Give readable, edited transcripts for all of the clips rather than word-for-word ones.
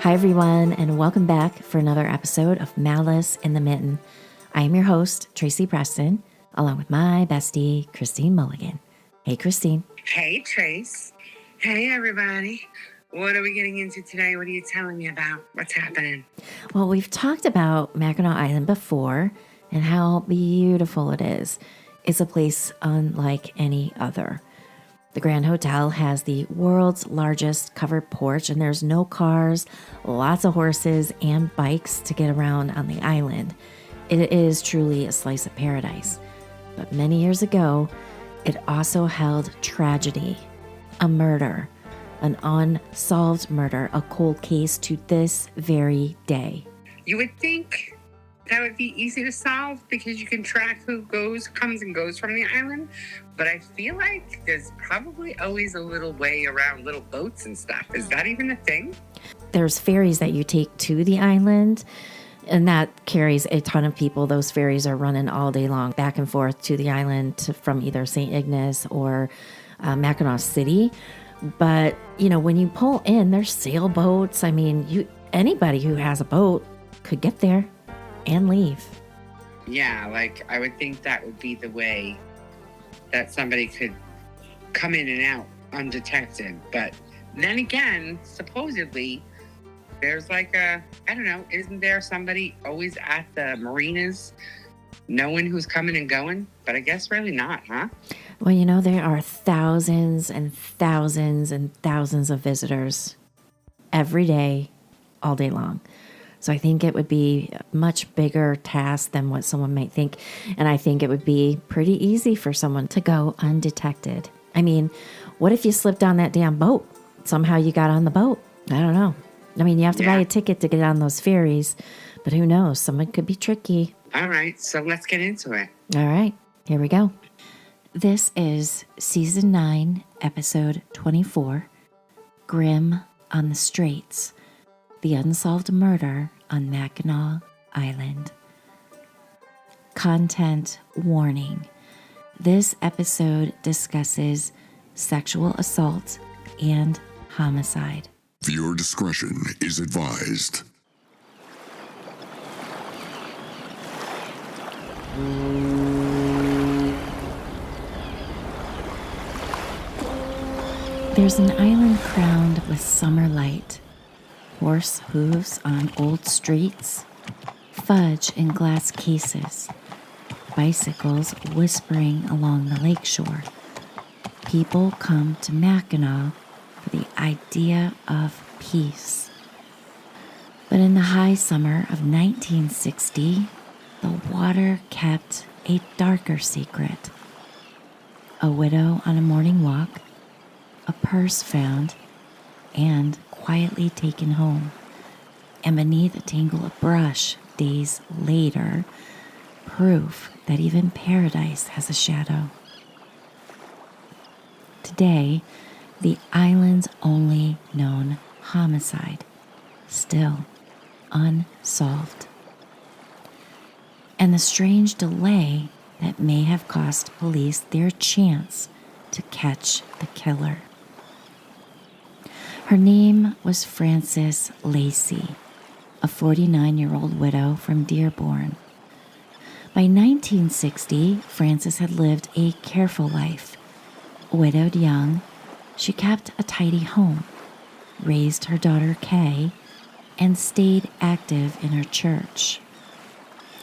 Hi, everyone, and welcome back for another episode of Malice in the Mitten. I am your host, Tracy Preston, along with my bestie, Christine Mulligan. Hey, Christine. Hey, Trace. Hey, everybody. What are we getting into today? What are you telling me about? What's happening? Well, we've talked about Mackinac Island before and how beautiful it is. It's a place unlike any other. The Grand Hotel has the world's largest covered porch, and there's no cars, lots of horses, and bikes to get around on the island. It is truly a slice of paradise. But many years ago, it also held tragedy, a murder, an unsolved murder, a cold case to this very day. You would think that would be easy to solve because you can track who comes and goes from the island. But I feel like there's probably always a little way around, little boats and stuff. Is that even a thing? There's ferries that you take to the island, and that carries a ton of people. Those ferries are running all day long, back and forth to the island from either St. Ignace or Mackinac City. But, when you pull in, there's sailboats. I mean, anybody who has a boat could get there and leave. Yeah, I would think that would be the way that somebody could come in and out undetected. But then again, supposedly, there's isn't there somebody always at the marinas knowing who's coming and going? But I guess really not, huh? Well, there are thousands and thousands and thousands of visitors every day, all day long. So I think it would be a much bigger task than what someone might think. And I think it would be pretty easy for someone to go undetected. I mean, what if you slipped on that damn boat? Somehow you got on the boat. I don't know. I mean, you have to buy a ticket to get on those ferries, but who knows? Someone could be tricky. All right, so let's get into it. All right, here we go. This is Season 9, Episode 24, Grim on the Straits, the Unsolved Murder on Mackinac Island. Content warning. This episode discusses sexual assault and homicide. Viewer discretion is advised. There's an island crowned with summer light, horse hooves on old streets, fudge in glass cases, bicycles whispering along the lakeshore. People come to Mackinac for the idea of peace. But in the high summer of 1960, the water kept a darker secret. A widow on a morning walk, a purse found, and quietly taken home. And beneath a tangle of brush days later, proof that even paradise has a shadow. Today, the island's only known homicide, still unsolved. And the strange delay that may have cost police their chance to catch the killer. Her name was Frances Lacey, a 49-year-old widow from Dearborn. By 1960, Frances had lived a careful life. Widowed young, she kept a tidy home, raised her daughter Kay, and stayed active in her church.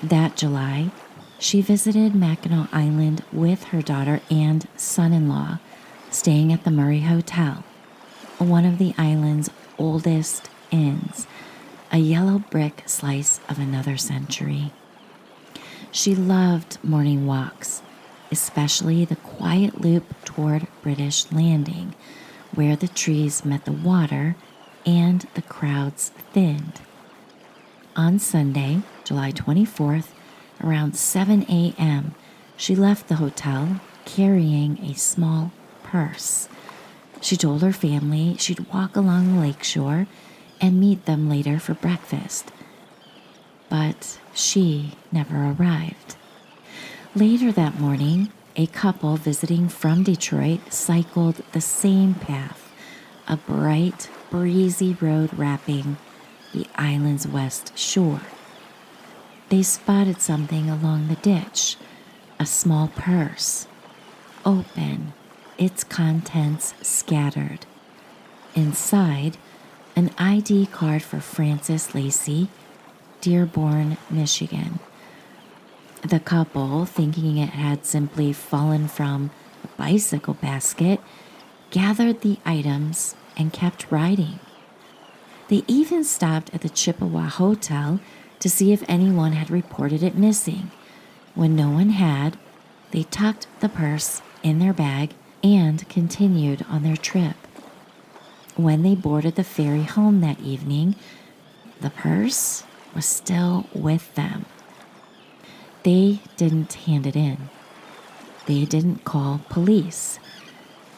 That July, she visited Mackinac Island with her daughter and son-in-law, staying at the Murray Hotel, one of the island's oldest inns, a yellow brick slice of another century. She loved morning walks, especially the quiet loop toward British Landing, where the trees met the water and the crowds thinned. On Sunday, July 24th, around 7 a.m., she left the hotel carrying a small purse. She told her family she'd walk along the lakeshore and meet them later for breakfast. But she never arrived. Later that morning, a couple visiting from Detroit cycled the same path, a bright, breezy road wrapping the island's west shore. They spotted something along the ditch, a small purse, open, its contents scattered. Inside, an ID card for Frances Lacey, Dearborn, Michigan. The couple, thinking it had simply fallen from a bicycle basket, gathered the items and kept riding. They even stopped at the Chippewa Hotel to see if anyone had reported it missing. When no one had, they tucked the purse in their bag and continued on their trip. When they boarded the ferry home that evening, the purse was still with them. They didn't hand it in. They didn't call police.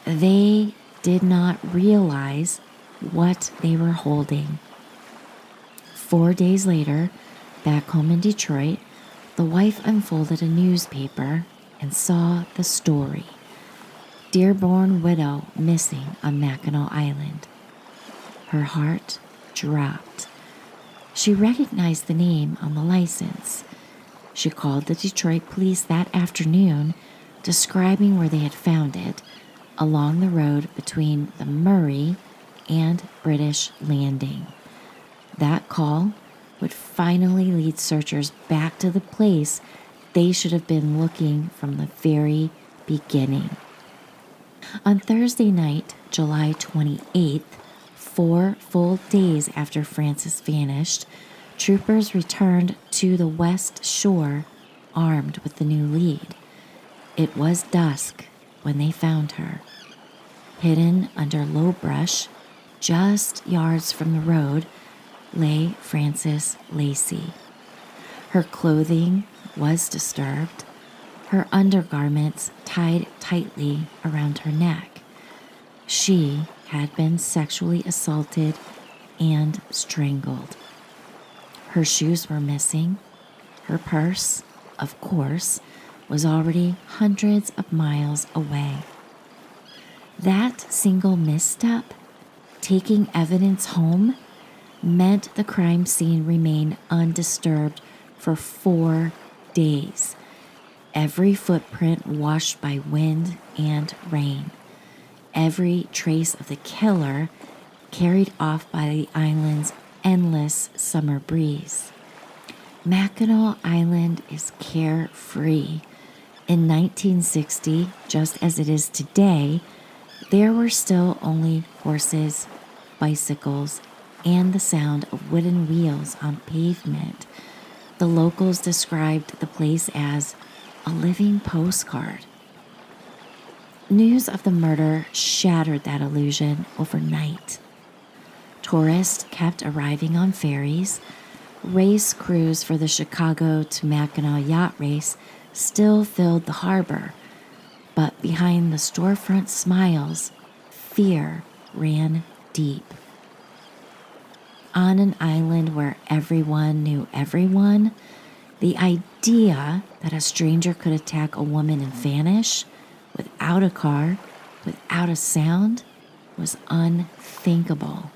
They did not realize what they were holding. 4 days later, back home in Detroit, the wife unfolded a newspaper and saw the story. Dearborn widow missing on Mackinac Island. Her heart dropped. She recognized the name on the license. She called the Detroit police that afternoon, describing where they had found it, along the road between the Murray and British Landing. That call would finally lead searchers back to the place they should have been looking from the very beginning. On Thursday night, July 28th, 4 full days after Frances vanished, troopers returned to the west shore armed with the new lead. It was dusk when they found her. Hidden under low brush, just yards from the road, lay Frances Lacey. Her clothing was disturbed, her undergarments tied tightly around her neck. She had been sexually assaulted and strangled. Her shoes were missing. Her purse, of course, was already hundreds of miles away. That single misstep, taking evidence home, meant the crime scene remained undisturbed for 4 days. Every footprint washed by wind and rain. Every trace of the killer carried off by the island's endless summer breeze. Mackinac Island is carefree. In 1960, just as it is today, there were still only horses, bicycles, and the sound of wooden wheels on pavement. The locals described the place as a living postcard. News of the murder shattered that illusion overnight. Tourists kept arriving on ferries. Race crews for the Chicago to Mackinac yacht race still filled the harbor. But behind the storefront smiles, fear ran deep. On an island where everyone knew everyone, the idea that a stranger could attack a woman and vanish without a car, without a sound, was unthinkable.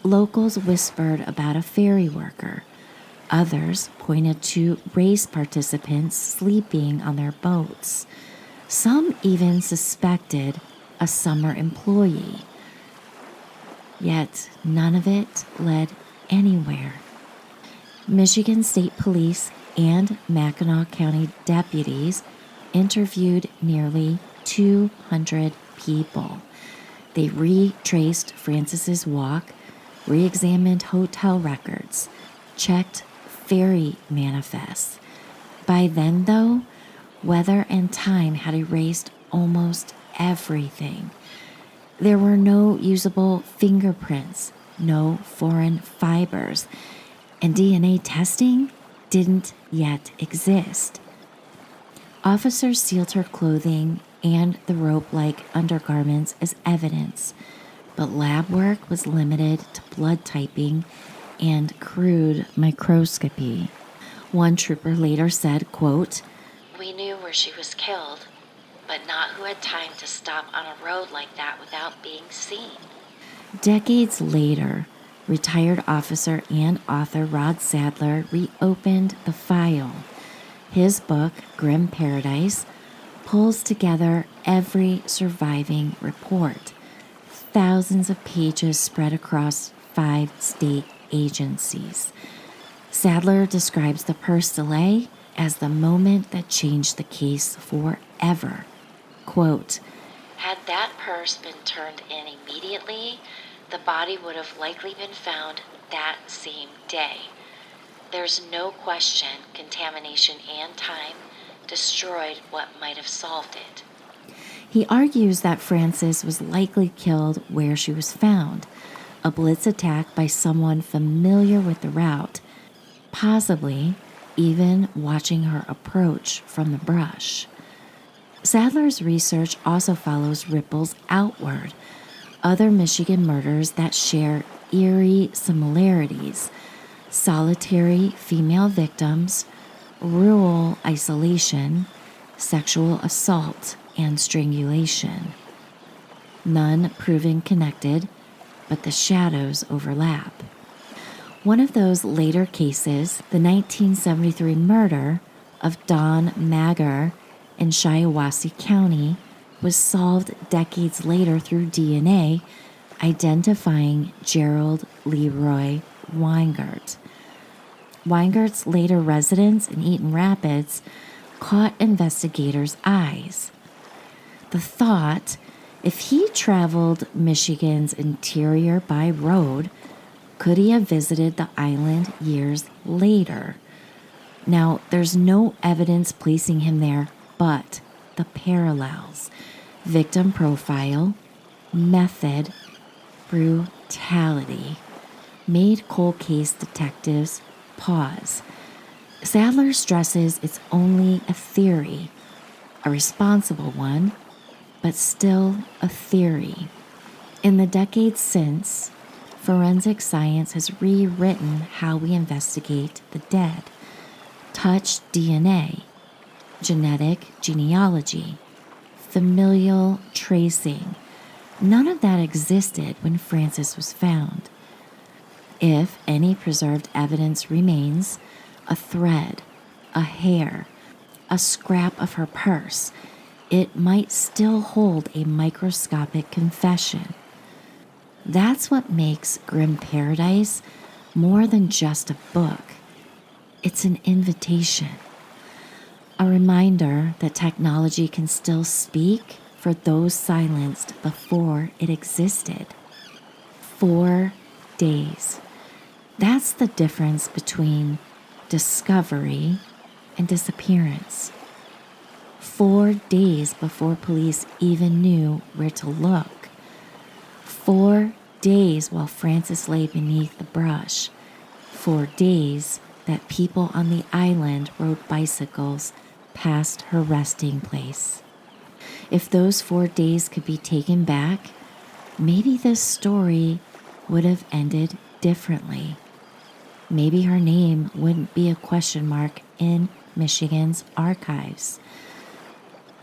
Locals whispered about a ferry worker. Others pointed to race participants sleeping on their boats. Some even suspected a summer employee. Yet none of it led anywhere. Michigan State Police and Mackinac County deputies interviewed nearly 200 people. They retraced Frances's walk, re-examined hotel records, checked ferry manifests. By then, though, weather and time had erased almost everything. There were no usable fingerprints, no foreign fibers, and DNA testing didn't yet exist. Officers sealed her clothing and the rope-like undergarments as evidence, but lab work was limited to blood typing and crude microscopy. One trooper later said, quote, "We knew where she was killed, but not who had time to stop on a road like that without being seen." Decades later, retired officer and author Rod Sadler reopened the file. His book, Grim Paradise, pulls together every surviving report, thousands of pages spread across 5 state agencies. Sadler describes the purse delay as the moment that changed the case forever. Quote, "Had that purse been turned in immediately, the body would have likely been found that same day. There's no question contamination and time destroyed what might have solved it." He argues that Frances was likely killed where she was found, a blitz attack by someone familiar with the route, possibly even watching her approach from the brush. Sadler's research also follows ripples outward, other Michigan murders that share eerie similarities: solitary female victims, rural isolation, sexual assault, and strangulation. None proving connected, but the shadows overlap. One of those later cases, the 1973 murder of Don Magyar in Shiawassee County, was solved decades later through DNA, identifying Gerald Leroy Weingart. Weingart's later residence in Eaton Rapids caught investigators' eyes. The thought, if he traveled Michigan's interior by road, could he have visited the island years later? Now, there's no evidence placing him there, but the parallels: victim profile, method, brutality, made cold case detectives pause. Sadler stresses it's only a theory, a responsible one, but still a theory. In the decades since, forensic science has rewritten how we investigate the dead. Touch DNA, genetic genealogy, familial tracing. None of that existed when Frances was found. If any preserved evidence remains, a thread, a hair, a scrap of her purse, it might still hold a microscopic confession. That's what makes Grim Paradise more than just a book. It's an invitation, a reminder that technology can still speak for those silenced before it existed. 4 days. That's the difference between discovery and disappearance. 4 days before police even knew where to look. 4 days while Frances lay beneath the brush. 4 days that people on the island rode bicycles past her resting place. If those 4 days could be taken back, maybe this story would have ended differently. Maybe her name wouldn't be a question mark in Michigan's archives.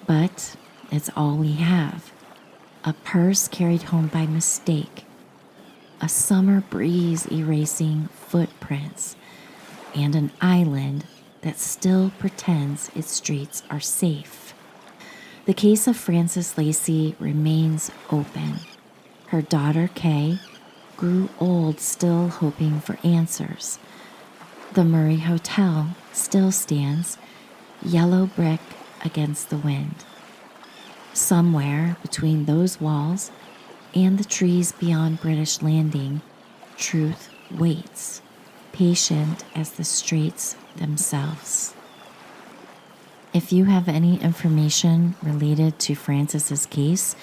But it's all we have. A purse carried home by mistake, a summer breeze erasing footprints, and an island that still pretends its streets are safe. The case of Frances Lacey remains open. Her daughter, Kay, grew old still hoping for answers. The Murray Hotel still stands, yellow brick against the wind. Somewhere between those walls and the trees beyond British Landing, truth waits, patient as the Straits themselves. If you have any information related to Frances's case,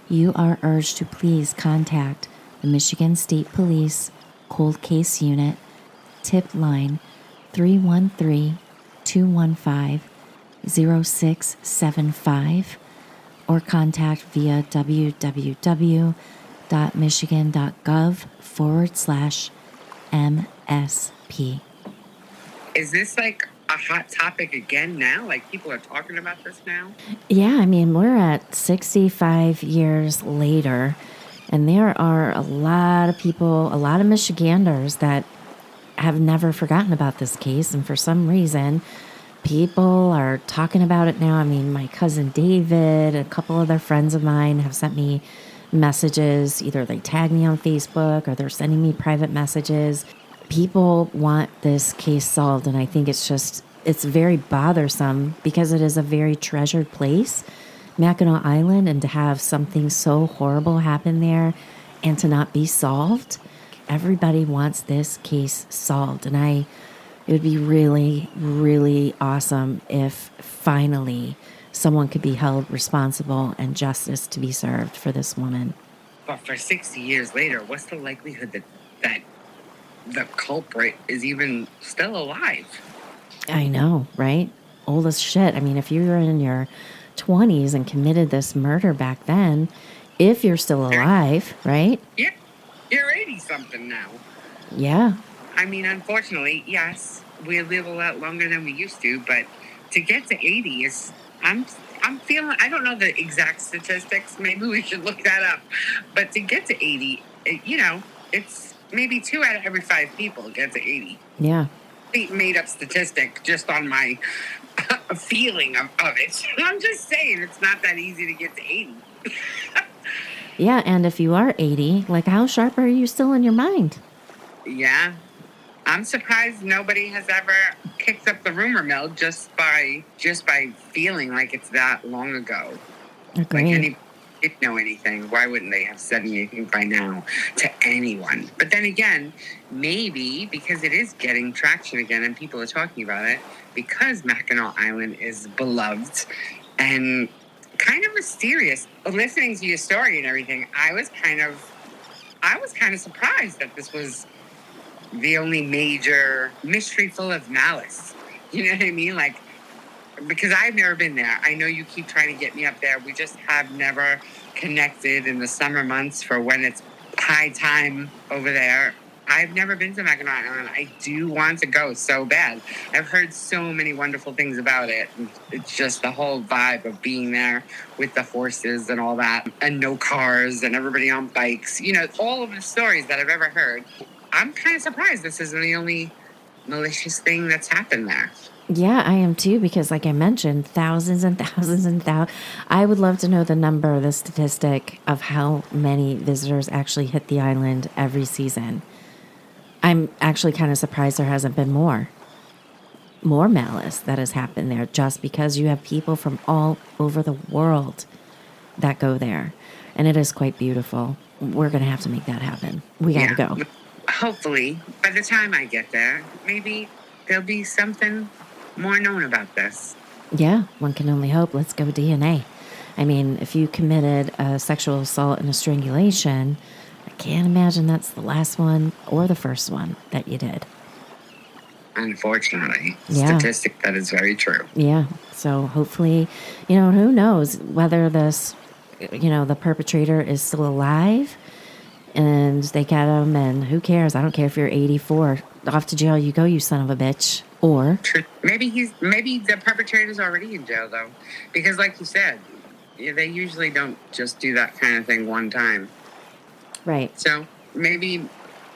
you are urged to please contact the Michigan State Police Cold Case Unit, tip line 313-215-0675, or contact via www.michigan.gov/MSP. Is this like a hot topic again now? Like people are talking about this now? Yeah, I mean, we're at 65 years later, And there are a lot of people, a lot of Michiganders that have never forgotten about this case. And for some reason, people are talking about it now. I mean, my cousin David, a couple other friends of mine have sent me messages. Either they tag me on Facebook or they're sending me private messages. People want this case solved. And I think it's very bothersome because it is a very treasured place, Mackinac Island, and to have something so horrible happen there and to not be solved. Everybody wants this case solved. And it would be really, really awesome if finally someone could be held responsible and justice to be served for this woman. But for 60 years later, what's the likelihood that the culprit is even still alive? I know, right? Old as shit. I mean, if you were in your 20s and committed this murder back then, if you're still alive, right? Yeah, you're 80-something now. Yeah. I mean, unfortunately, yes, we live a lot longer than we used to, but to get to 80 is, I'm feeling, I don't know the exact statistics. Maybe we should look that up. But to get to 80, it's maybe 2 out of every 5 people get to 80. Yeah. Made up statistic just on my feeling of it. I'm just saying it's not that easy to get to 80. Yeah, and if you are 80, like, how sharp are you still in your mind? Yeah. I'm surprised nobody has ever kicked up the rumor mill just by feeling like it's that long ago. Agreed. Like, any didn't know anything, why wouldn't they have said anything by now to anyone? But then again, maybe because it is getting traction again and people are talking about it, because Mackinac Island is beloved and kind of mysterious. Listening to your story and everything, I was kind of surprised that this was the only major mystery full of malice. You know what I mean? Like, because I've never been there. I know you keep trying to get me up there. We just have never connected in the summer months for when it's high time over there. I've never been to Mackinac Island. I do want to go so bad. I've heard so many wonderful things about it. It's just the whole vibe of being there with the horses and all that, and no cars and everybody on bikes. All of the stories that I've ever heard. I'm kind of surprised this isn't the only malicious thing that's happened there. Yeah, I am too, because like I mentioned, thousands and thousands and thousands. I would love to know the statistic of how many visitors actually hit the island every season. I'm actually kind of surprised there hasn't been more malice that has happened there, just because you have people from all over the world that go there. And it is quite beautiful. We're going to have to make that happen. We got to go. Hopefully, by the time I get there, maybe there'll be something more known about this. Yeah, one can only hope. Let's go DNA. I mean, if you committed a sexual assault and a strangulation, I can't imagine that's the last one or the first one that you did. Unfortunately. Yeah. Statistic that is very true. Yeah. So hopefully, who knows whether this, the perpetrator is still alive and they get him, and who cares? I don't care if you're 84. Off to jail you go, you son of a bitch. Or maybe the perpetrator's already in jail, though, because like you said, they usually don't just do that kind of thing one time. Right. So maybe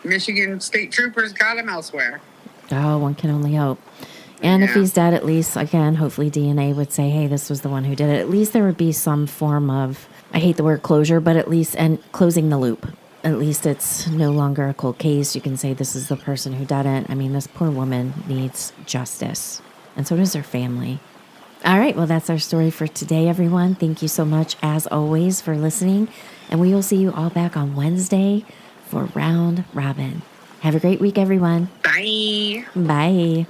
Michigan state troopers got him elsewhere. Oh, one can only hope. And if he's dead, at least, again, hopefully DNA would say, hey, this was the one who did it. At least there would be some form of, I hate the word closure, but at least, and closing the loop. At least it's no longer a cold case. You can say this is the person who did it. I mean, this poor woman needs justice. And so does her family. All right. Well, that's our story for today, everyone. Thank you so much, as always, for listening. And we will see you all back on Wednesday for Round Robin. Have a great week, everyone. Bye. Bye.